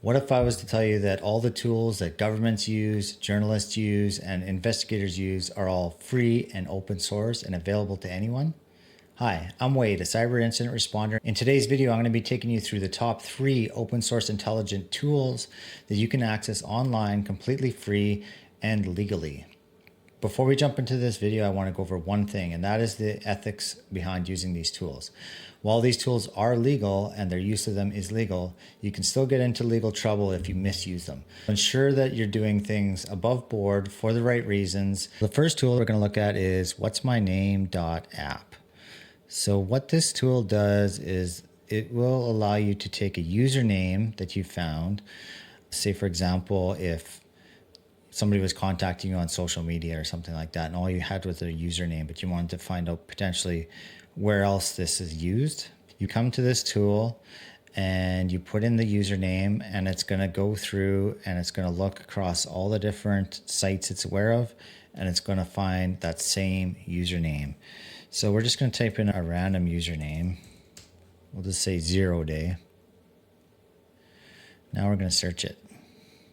What if I was to tell you that all the tools that governments use, journalists use, and investigators use are all free and open source and available to anyone? Hi, I'm Wade, a cyber incident responder. In today's video, I'm going to be taking you through the top 3 open source intelligent tools that you can access online completely free and legally. Before we jump into this video, I want to go over one thing, and that is the ethics behind using these tools. While these tools are legal and their use of them is legal, you can still get into legal trouble if you misuse them. Ensure that you're doing things above board for the right reasons. The first tool we're going to look at is whatsmyname.app. So what this tool does is it will allow you to take a username that you found. Say, for example, if somebody was contacting you on social media or something like that, and all you had was their username, but you wanted to find out potentially where else this is used. You come to this tool and you put in the username, and it's going to go through and it's going to look across all the different sites it's aware of, and it's going to find that same username. So we're just going to type in a random username. We'll just say 0 day. Now we're going to search it.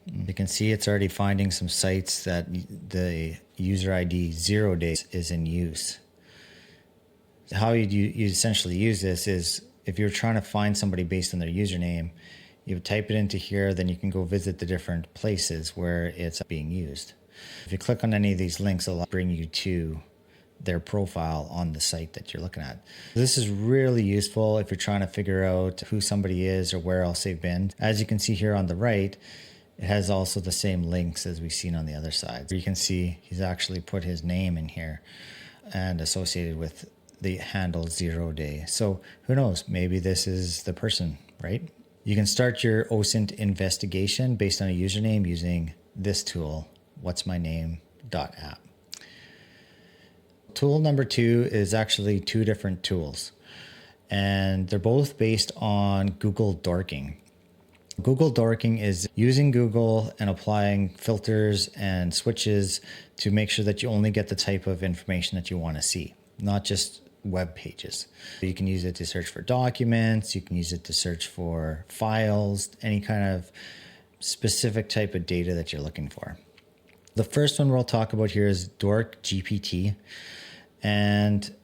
You can see it's already finding some sites that the user ID 0 days is in use. How you essentially use this is if you're trying to find somebody based on their username, you type it into here, then you can go visit the different places where it's being used. If you click on any of these links, it'll bring you to their profile on the site that you're looking at. This is really useful if you're trying to figure out who somebody is or where else they've been. As you can see here on the right, it has also the same links as we've seen on the other side. You can see he's actually put his name in here and associated with the handle 0 day. So who knows, maybe this is the person, right? You can start your OSINT investigation based on a username using this tool, whatsmyname.app. Tool number 2 is actually 2 different tools, and they're both based on Google dorking. Google dorking is using Google and applying filters and switches to make sure that you only get the type of information that you want to see, not just web pages. You can use it to search for documents, you can use it to search for files, any kind of specific type of data that you're looking for. The first one we'll talk about here is Dork GPT. And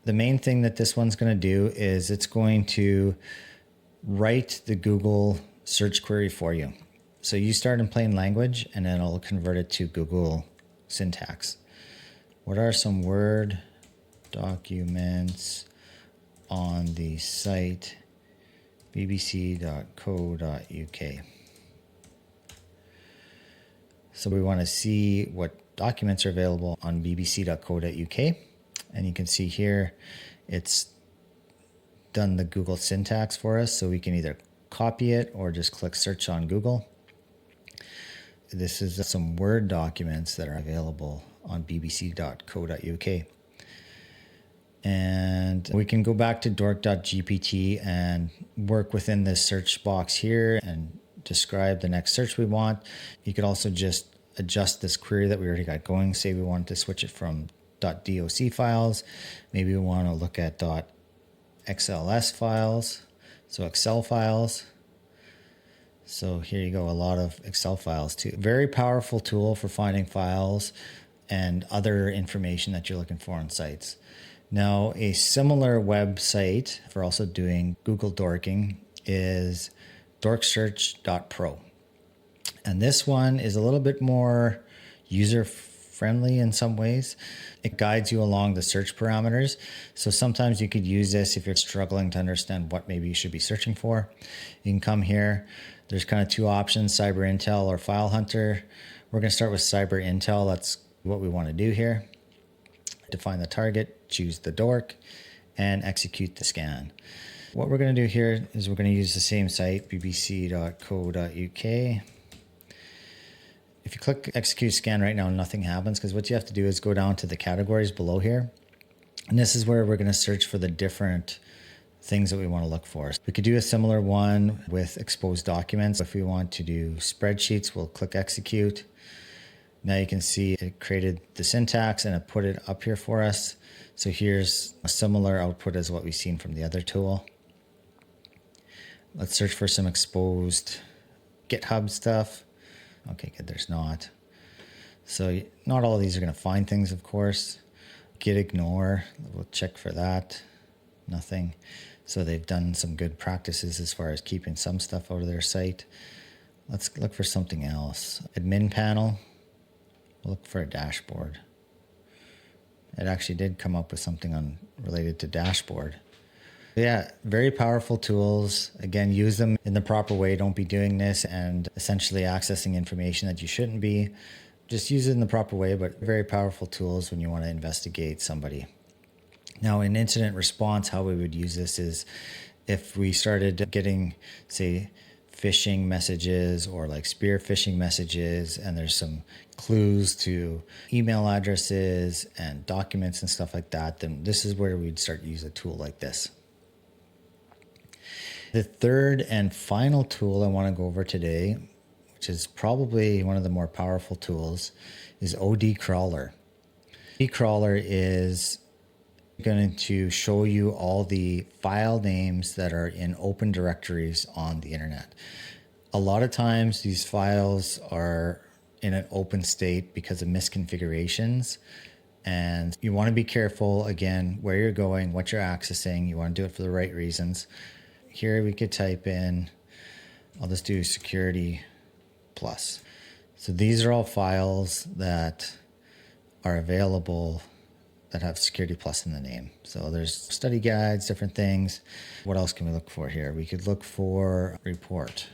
the main thing that this one's going to do is it's going to write the Google search query for you. So you start in plain language and then it'll convert it to Google syntax. What are some Word documents on the site bbc.co.uk? So we want to see what documents are available on bbc.co.uk. And you can see here, it's done the Google syntax for us. So we can either copy it or just click search on Google. This is some Word documents that are available on bbc.co.uk. And we can go back to dork.gpt and work within this search box here and describe the next search we want. You could also just adjust this query that we already got going. Say we wanted to switch it from .doc files. Maybe we want to look at .xls files. So Excel files. So here you go, a lot of Excel files too. Very powerful tool for finding files and other information that you're looking for on sites. Now, a similar website for also doing Google dorking is dorksearch.pro. And this one is a little bit more user-friendly in some ways. It guides you along the search parameters. So sometimes you could use this if you're struggling to understand what maybe you should be searching for. You can come here. There's kind of 2 options, Cyber Intel or File Hunter. We're going to start with Cyber Intel. That's what we want to do here. Define the target, choose the dork, and execute the scan. What we're going to do here is we're going to use the same site, bbc.co.uk. If you click execute scan right now, nothing happens because what you have to do is go down to the categories below here. And this is where we're going to search for the different things that we want to look for. We could do a similar one with exposed documents. If we want to do spreadsheets, we'll click execute. Now you can see it created the syntax and it put it up here for us. So here's a similar output as what we've seen from the other tool. Let's search for some exposed GitHub stuff. Okay, good, there's not. So not all of these are going to find things, of course. Git ignore, we'll check for that. Nothing. So they've done some good practices as far as keeping some stuff out of their site. Let's look for something else. Admin panel, we'll look for a dashboard. It actually did come up with something related to dashboard. Yeah, very powerful tools. Again, use them in the proper way. Don't be doing this and essentially accessing information that you shouldn't be. Just use it in the proper way, but very powerful tools when you want to investigate somebody. Now, in incident response, how we would use this is if we started getting, say, phishing messages or like spear phishing messages, and there's some clues to email addresses and documents and stuff like that, then this is where we'd start to use a tool like this. The third and final tool I want to go over today, which is probably one of the more powerful tools, is OD Crawler. OD Crawler is going to show you all the file names that are in open directories on the internet. A lot of times these files are in an open state because of misconfigurations, and you want to be careful, again, where you're going, what you're accessing. You want to do it for the right reasons. Here we could type in, I'll just do security plus. So these are all files that are available that have security plus in the name. So there's study guides, different things. What else can we look for here? We could look for report.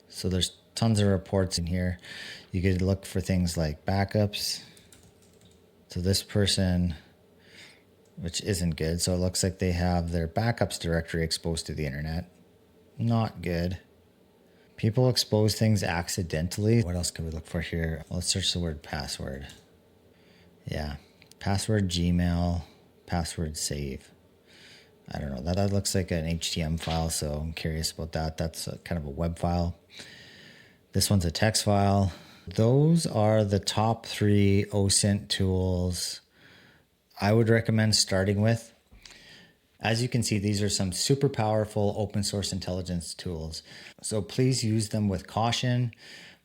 So there's tons of reports in here. You could look for things like backups. So this person, which isn't good. So it looks like they have their backups directory exposed to the internet. Not good. People expose things accidentally. What else can we look for here? Well, let's search the word password. Yeah, password Gmail, password save. I don't know, that looks like an HTML file, so I'm curious about that. That's kind of a web file. This one's a text file. Those are the top 3 OSINT tools I would recommend starting with. As you can see, these are some super powerful open source intelligence tools. So please use them with caution,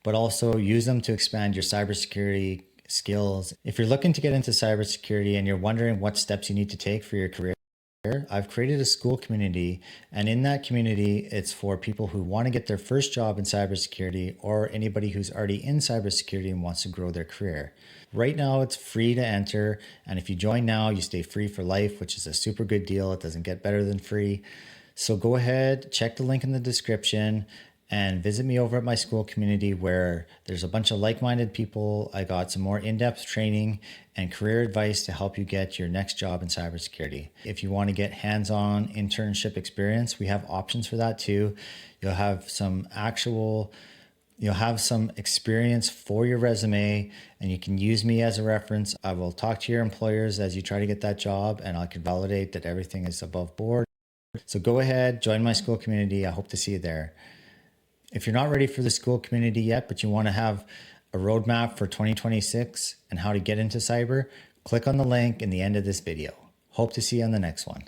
but also use them to expand your cybersecurity skills. If you're looking to get into cybersecurity and you're wondering what steps you need to take for your career, I've created a school community, and in that community, it's for people who want to get their first job in cybersecurity or anybody who's already in cybersecurity and wants to grow their career. Right now, it's free to enter, and if you join now, you stay free for life, which is a super good deal. It doesn't get better than free. So go ahead, check the link in the description, and visit me over at my school community where there's a bunch of like-minded people. I got some more in-depth training and career advice to help you get your next job in cybersecurity. If you want to get hands-on internship experience, we have options for that too. You'll have some experience for your resume, and you can use me as a reference. I will talk to your employers as you try to get that job, and I can validate that everything is above board. So go ahead, join my school community. I hope to see you there. If you're not ready for the school community yet, but you want to have a roadmap for 2026 and how to get into cyber, click on the link in the end of this video. Hope to see you on the next one.